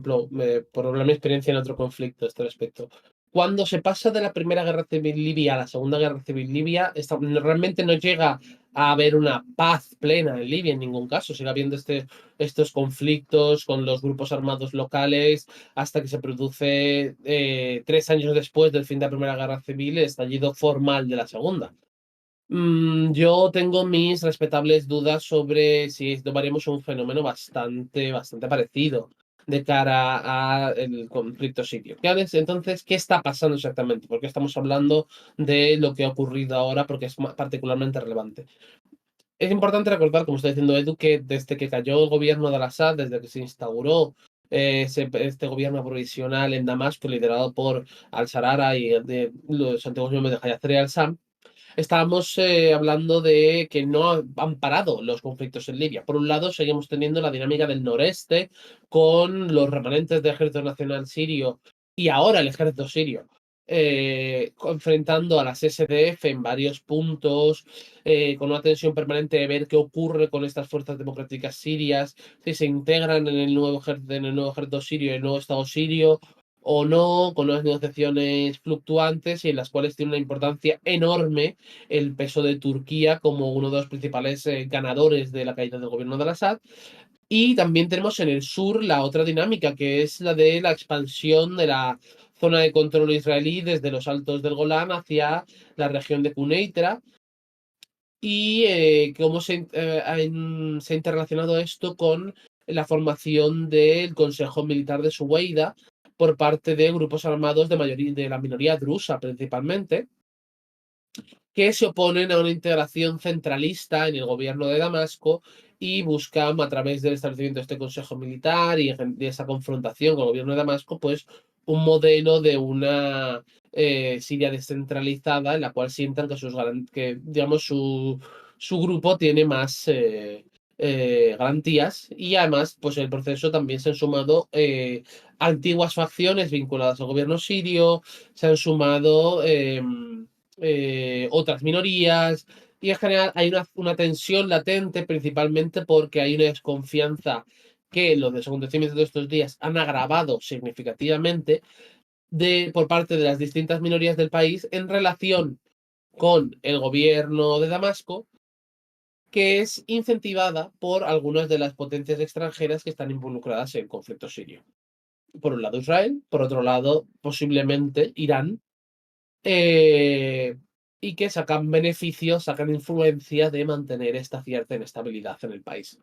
ejemplo, por hablar mi experiencia en otro conflicto a este respecto. Cuando se pasa de la Primera Guerra Civil Libia a la Segunda Guerra Civil Libia, realmente no llega a haber una paz plena en Libia en ningún caso. Sigue habiendo estos conflictos con los grupos armados locales hasta que se produce 3 años después del fin de la Primera Guerra Civil el estallido formal de la Segunda. Yo tengo mis respetables dudas sobre si tomaremos un fenómeno bastante parecido de cara al conflicto sirio. Entonces, ¿qué está pasando exactamente? Porque estamos hablando de lo que ha ocurrido ahora porque es particularmente relevante. Es importante recordar, como está diciendo Edu, que desde que cayó el gobierno de Al-Assad, desde que se instauró este gobierno provisional en Damasco, liderado por al-Sarara y de los antiguos miembros de Hayat al-Sam, estábamos hablando de que no han parado los conflictos en Libia. Por un lado, seguimos teniendo la dinámica del noreste con los remanentes del Ejército Nacional Sirio y ahora el Ejército Sirio. Enfrentando a las SDF en varios puntos, con una tensión permanente de ver qué ocurre con estas fuerzas democráticas sirias, si se integran en el nuevo ejército sirio, en el nuevo Estado sirio, o no, con unas negociaciones fluctuantes y en las cuales tiene una importancia enorme el peso de Turquía como uno de los principales ganadores de la caída del gobierno de Al-Assad. Y también tenemos en el sur la otra dinámica, que es la de la expansión de la zona de control israelí desde los altos del Golán hacia la región de Quneitra. Y cómo se ha interrelacionado esto con la formación del Consejo Militar de Suweida por parte de grupos armados de la minoría drusa principalmente, que se oponen a una integración centralista en el gobierno de Damasco y buscan, a través del establecimiento de este consejo militar y de esa confrontación con el gobierno de Damasco, pues un modelo de una Siria descentralizada en la cual sientan que digamos, su grupo tiene más garantías y además, pues el proceso también se han sumado antiguas facciones vinculadas al gobierno sirio, se han sumado otras minorías, y en general hay una tensión latente, principalmente porque hay una desconfianza que los acontecimientos de estos días han agravado significativamente por parte de las distintas minorías del país en relación con el gobierno de Damasco, que es incentivada por algunas de las potencias extranjeras que están involucradas en el conflicto sirio. Por un lado Israel, por otro lado posiblemente Irán, eh, y que sacan beneficios, sacan influencia de mantener esta cierta inestabilidad en el país.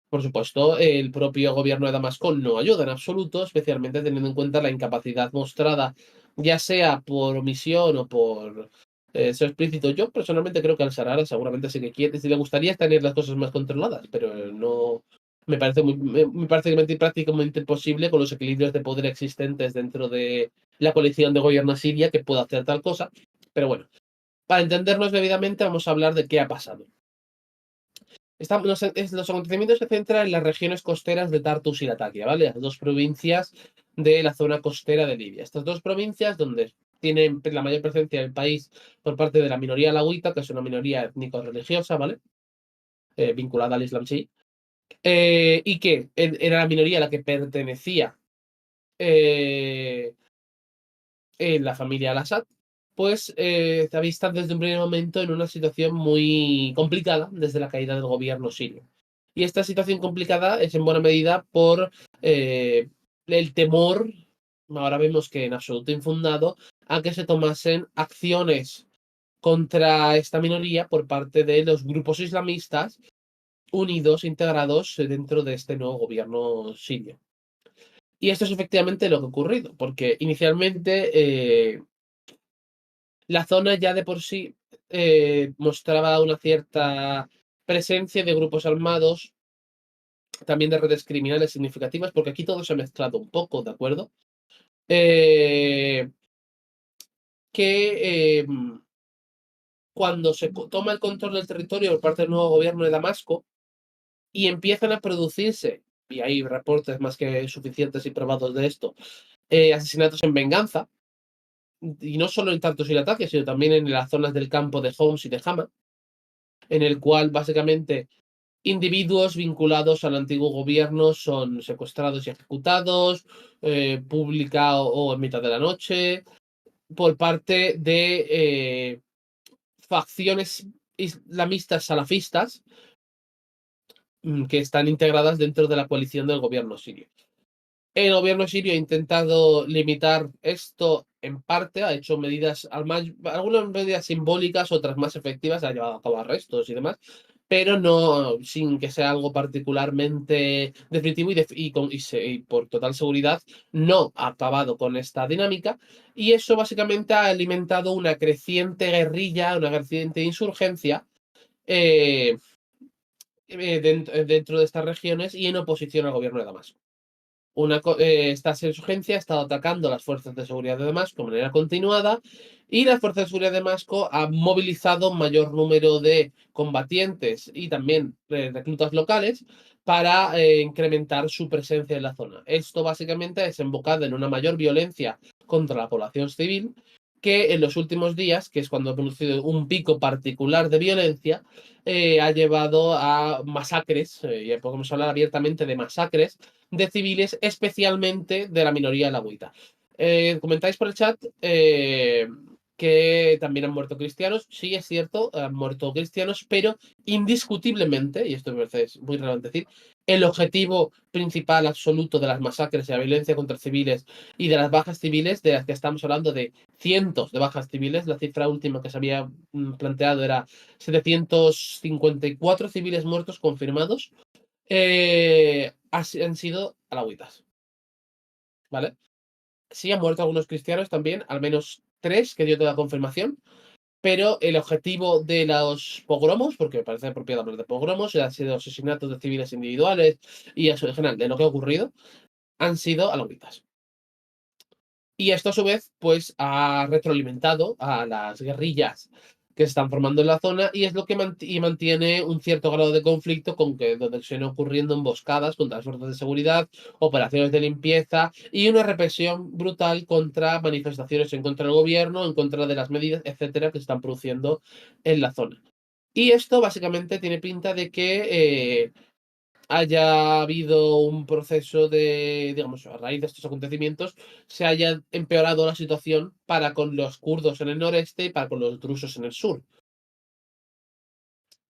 Por supuesto, el propio gobierno de Damasco no ayuda en absoluto, especialmente teniendo en cuenta la incapacidad mostrada, ya sea por omisión o por ser explícito. Yo personalmente creo que al-Sarraj seguramente sí que quiere, si le gustaría tener las cosas más controladas, pero no me parece prácticamente imposible con los equilibrios de poder existentes dentro de la coalición de gobierno siria que pueda hacer tal cosa. Pero bueno, para entendernos debidamente, vamos a hablar de qué ha pasado. Los acontecimientos se centran en las regiones costeras de Tartus y Latakia, ¿vale? Las dos provincias de la zona costera de Libia. Estas dos provincias donde tienen la mayor presencia del país por parte de la minoría alawita, que es una minoría étnico-religiosa, ¿vale? Vinculada al Islam sí. Y que era la minoría a la que pertenecía eh, la familia al-Assad, pues se avista desde un primer momento en una situación muy complicada desde la caída del gobierno sirio. Y esta situación complicada es en buena medida por el temor, ahora vemos que en absoluto infundado, a que se tomasen acciones contra esta minoría por parte de los grupos islamistas unidos, integrados dentro de este nuevo gobierno sirio. Y esto es efectivamente lo que ha ocurrido, porque inicialmente la zona ya de por sí mostraba una cierta presencia de grupos armados, también de redes criminales significativas, porque aquí todo se ha mezclado un poco, ¿de acuerdo? Eh, que cuando se toma el control del territorio por parte del nuevo gobierno de Damasco y empiezan a producirse, y hay reportes más que suficientes y probados de esto, asesinatos en venganza, y no solo en Tartus y Latakia, sino también en las zonas del campo de Homs y de Hama, en el cual básicamente individuos vinculados al antiguo gobierno son secuestrados y ejecutados, pública o en mitad de la noche, por parte de facciones islamistas salafistas que están integradas dentro de la coalición del gobierno sirio. El gobierno sirio ha intentado limitar esto en parte, ha hecho medidas, algunas medidas simbólicas, otras más efectivas, ha llevado a cabo arrestos y demás, pero no sin que sea algo particularmente definitivo y por total seguridad no ha acabado con esta dinámica y eso básicamente ha alimentado una creciente guerrilla, una creciente insurgencia eh, dentro de estas regiones y en oposición al gobierno de Damasco. Esta insurgencia ha estado atacando a las fuerzas de seguridad de Damasco de manera continuada y las fuerzas de seguridad de Damasco han movilizado un mayor número de combatientes y también reclutas locales para incrementar su presencia en la zona. Esto básicamente ha desembocado en una mayor violencia contra la población civil que en los últimos días, que es cuando ha producido un pico particular de violencia, ha llevado a masacres, y podemos hablar abiertamente de masacres, de civiles, especialmente de la minoría alawita. Comentáis por el chat que también han muerto cristianos. Sí, es cierto, han muerto cristianos, pero indiscutiblemente, y esto me parece muy relevante decir, el objetivo principal absoluto de las masacres y la violencia contra civiles y de las bajas civiles, de las que estamos hablando de cientos de bajas civiles, la cifra última que se había planteado era 754 civiles muertos confirmados, han sido alawitas, ¿vale? Sí, han muerto algunos cristianos también, al menos tres, que dio toda confirmación, pero el objetivo de los pogromos, porque me parece apropiado hablar de pogromos, han sido asesinatos de civiles individuales y eso en general de lo que ha ocurrido, han sido alawitas. Y esto a su vez, pues ha retroalimentado a las guerrillas que se están formando en la zona y es lo que mantiene un cierto grado de conflicto con que donde se van ocurriendo emboscadas contra las fuerzas de seguridad, operaciones de limpieza y una represión brutal contra manifestaciones en contra del gobierno, en contra de las medidas, etcétera, que se están produciendo en la zona. Y esto básicamente tiene pinta de que haya habido un proceso de, digamos, a raíz de estos acontecimientos, se haya empeorado la situación para con los kurdos en el noreste y para con los drusos en el sur.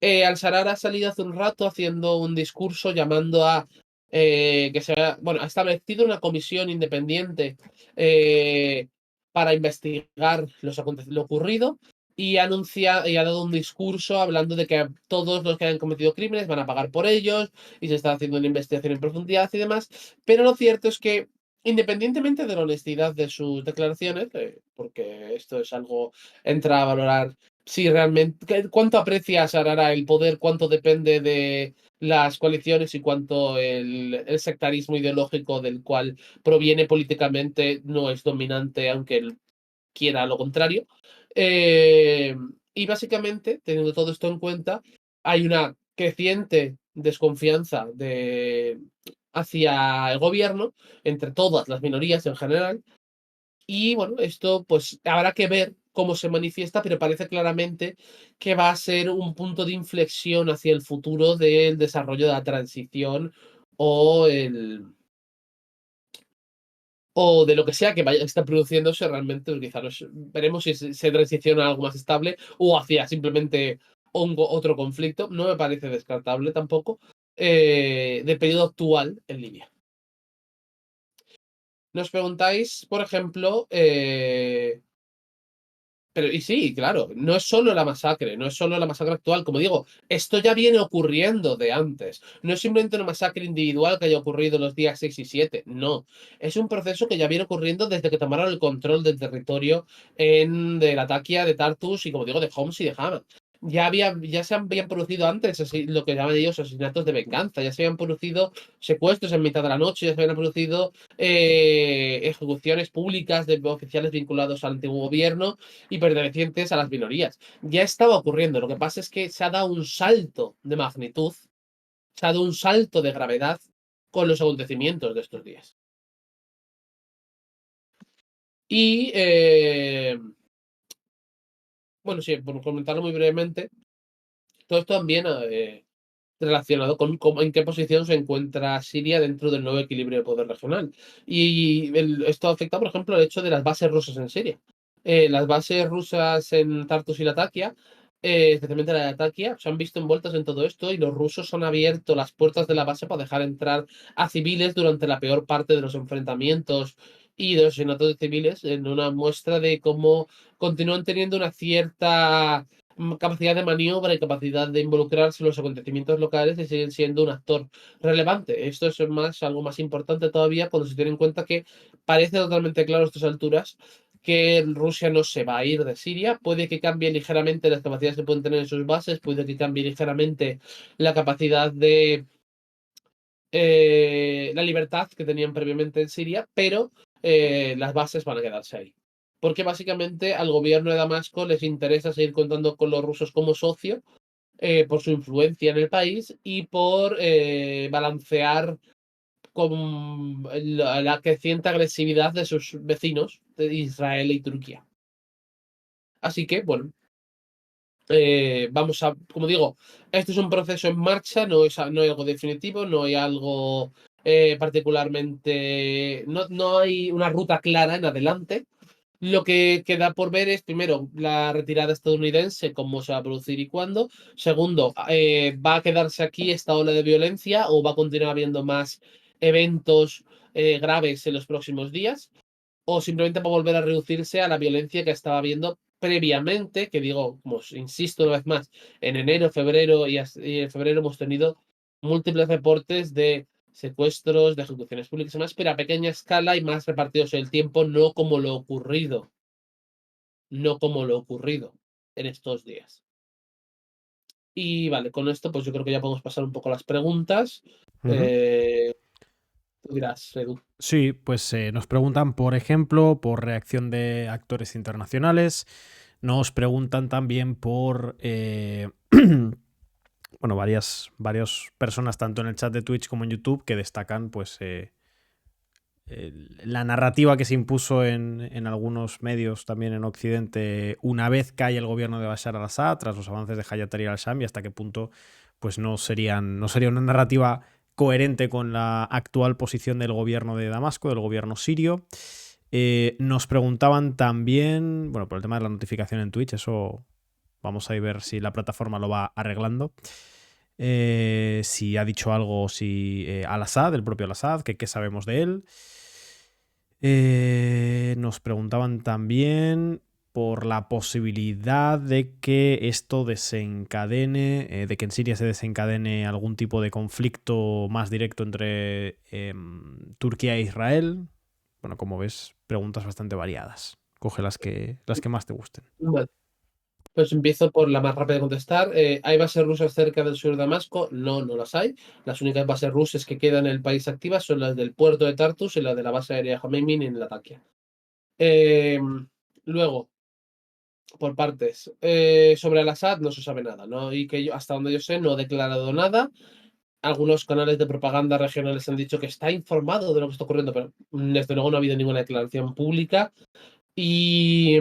Al-Sharar ha salido hace un rato haciendo un discurso llamando a que se ha, bueno, ha establecido una comisión independiente eh, para investigar lo ocurrido y y ha dado un discurso hablando de que todos los que hayan cometido crímenes van a pagar por ellos y se está haciendo una investigación en profundidad y demás. Pero lo cierto es que, independientemente de la honestidad de sus declaraciones, porque esto es algo, entra a valorar si realmente, cuánto aprecia Sarara el poder, cuánto depende de las coaliciones y cuánto el sectarismo ideológico del cual proviene políticamente no es dominante, aunque él quiera lo contrario. Eh, y básicamente, teniendo todo esto en cuenta, hay una creciente desconfianza hacia el gobierno entre todas las minorías en general y bueno, esto pues habrá que ver cómo se manifiesta, pero parece claramente que va a ser un punto de inflexión hacia el futuro del desarrollo de la transición o o de lo que sea que vaya está produciéndose realmente, pues quizá veremos si se transiciona a algo más estable o hacia simplemente otro conflicto. No me parece descartable tampoco, del periodo actual en Libia. Nos preguntáis, por ejemplo, pero, y sí, claro, no es solo la masacre, no es solo la masacre actual. Como digo, esto ya viene ocurriendo de antes. No es simplemente una masacre individual que haya ocurrido los días 6 y 7. No. Es un proceso que ya viene ocurriendo desde que tomaron el control del territorio de Latakia, de Tartus y, como digo, de Homs y de Hama. Ya se habían producido antes lo que llaman ellos asesinatos de venganza, ya se habían producido secuestros en mitad de la noche, ya se habían producido ejecuciones públicas de oficiales vinculados al antiguo gobierno y pertenecientes a las minorías. Ya estaba ocurriendo. Lo que pasa es que se ha dado un salto de magnitud, se ha dado un salto de gravedad con los acontecimientos de estos días. Y, bueno, sí, por comentarlo muy brevemente, todo esto también relacionado con en qué posición se encuentra Siria dentro del nuevo equilibrio de poder regional. Y esto afecta, por ejemplo, el hecho de las bases rusas en Siria. Las bases rusas en Tartus y Latakia, especialmente la de Latakia, se han visto envueltas en todo esto y los rusos han abierto las puertas de la base para dejar entrar a civiles durante la peor parte de los enfrentamientos y de los asesinatos de civiles, en una muestra de cómo continúan teniendo una cierta capacidad de maniobra y capacidad de involucrarse en los acontecimientos locales y siguen siendo un actor relevante. Esto es algo más importante todavía cuando se tiene en cuenta que parece totalmente claro a estas alturas que Rusia no se va a ir de Siria. Puede que cambie ligeramente las capacidades que pueden tener en sus bases, puede que cambie ligeramente la capacidad de la libertad que tenían previamente en Siria, pero las bases van a quedarse ahí. Porque básicamente al gobierno de Damasco les interesa seguir contando con los rusos como socio por su influencia en el país y por balancear con la creciente agresividad de sus vecinos, de Israel y Turquía. Así que, bueno, vamos a, como digo, este es un proceso en marcha, no hay algo definitivo, no hay algo particularmente, no hay una ruta clara en adelante. Lo que queda por ver es, primero, la retirada estadounidense, cómo se va a producir y cuándo. Segundo, ¿va a quedarse aquí esta ola de violencia o va a continuar habiendo más eventos graves en los próximos días? O simplemente va a volver a reducirse a la violencia que estaba habiendo previamente, que digo, como insisto una vez más, en enero, febrero y en febrero hemos tenido múltiples reportes de secuestros, de ejecuciones públicas y más, pero a pequeña escala y más repartidos en el tiempo, no como lo ocurrido en estos días. Y vale, con esto pues yo creo que ya podemos pasar un poco a las preguntas. Ujú. Eh, Tú dirás, Edu. Sí, pues nos preguntan, por ejemplo, por reacción de actores internacionales. Nos preguntan también por bueno, varias personas, tanto en el chat de Twitch como en YouTube, que destacan pues la narrativa que se impuso en algunos medios también en Occidente una vez cae el gobierno de Bashar al-Assad tras los avances de Hayat Tahrir al-Sham y hasta qué punto pues no sería una narrativa coherente con la actual posición del gobierno de Damasco, del gobierno sirio. Nos preguntaban también, bueno, por el tema de la notificación en Twitch, eso vamos a ver si la plataforma lo va arreglando. Si ha dicho algo, si al-Assad, el propio al-Assad, que qué sabemos de él. Nos preguntaban también por la posibilidad de que esto desencadene, de que en Siria se desencadene algún tipo de conflicto más directo entre Turquía e Israel. Bueno, como ves, preguntas bastante variadas. Coge las que más te gusten. Vale, pues empiezo por la más rápida de contestar. ¿Hay bases rusas cerca del sur de Damasco? No, no las hay. Las únicas bases rusas que quedan en el país activas son las del puerto de Tartus y las de la base aérea Jameimin en Latakia. Eh, Luego, por partes. Sobre Al-Assad no se sabe nada, ¿no? Y que yo, hasta donde yo sé, no ha declarado nada. Algunos canales de propaganda regionales han dicho que está informado de lo que está ocurriendo, pero desde luego no ha habido ninguna declaración pública y,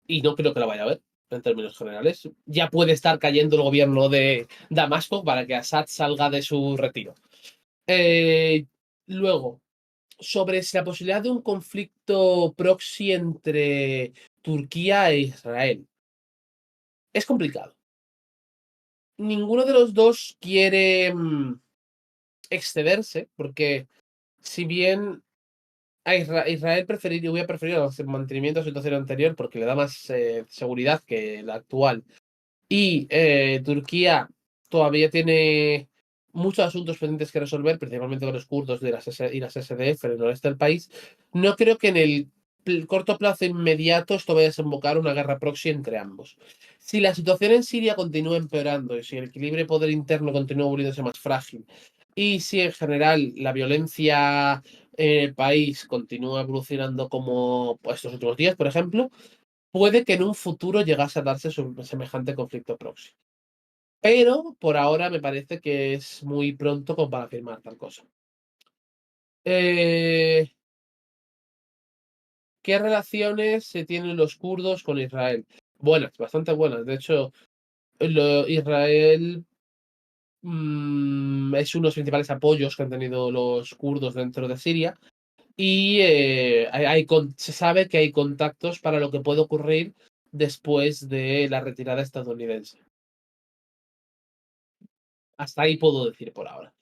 y no creo que la vaya a haber en términos generales. Ya puede estar cayendo el gobierno de Damasco para que Assad salga de su retiro. Eh, Luego, sobre si la posibilidad de un conflicto proxy entre Turquía e Israel. Es complicado. Ninguno de los dos quiere excederse, porque si bien a Israel hubiera preferido el mantenimiento de la situación anterior porque le da más seguridad que la actual, y Turquía todavía tiene muchos asuntos pendientes que resolver, principalmente con los kurdos y las SDF en el noreste del país, no creo que en el corto plazo inmediato esto vaya a desembocar una guerra proxy entre ambos. Si la situación en Siria continúa empeorando y si el equilibrio de poder interno continúa volviéndose más frágil y si en general la violencia en el país continúa evolucionando como pues, estos últimos días, por ejemplo, puede que en un futuro llegase a darse semejante conflicto proxy. Pero por ahora me parece que es muy pronto como para afirmar tal cosa. Eh, ¿Qué relaciones se tienen los kurdos con Israel? Buenas, bastante buenas. De hecho, Israel es uno de los principales apoyos que han tenido los kurdos dentro de Siria. Y se sabe que hay contactos para lo que puede ocurrir después de la retirada estadounidense. Hasta ahí puedo decir por ahora.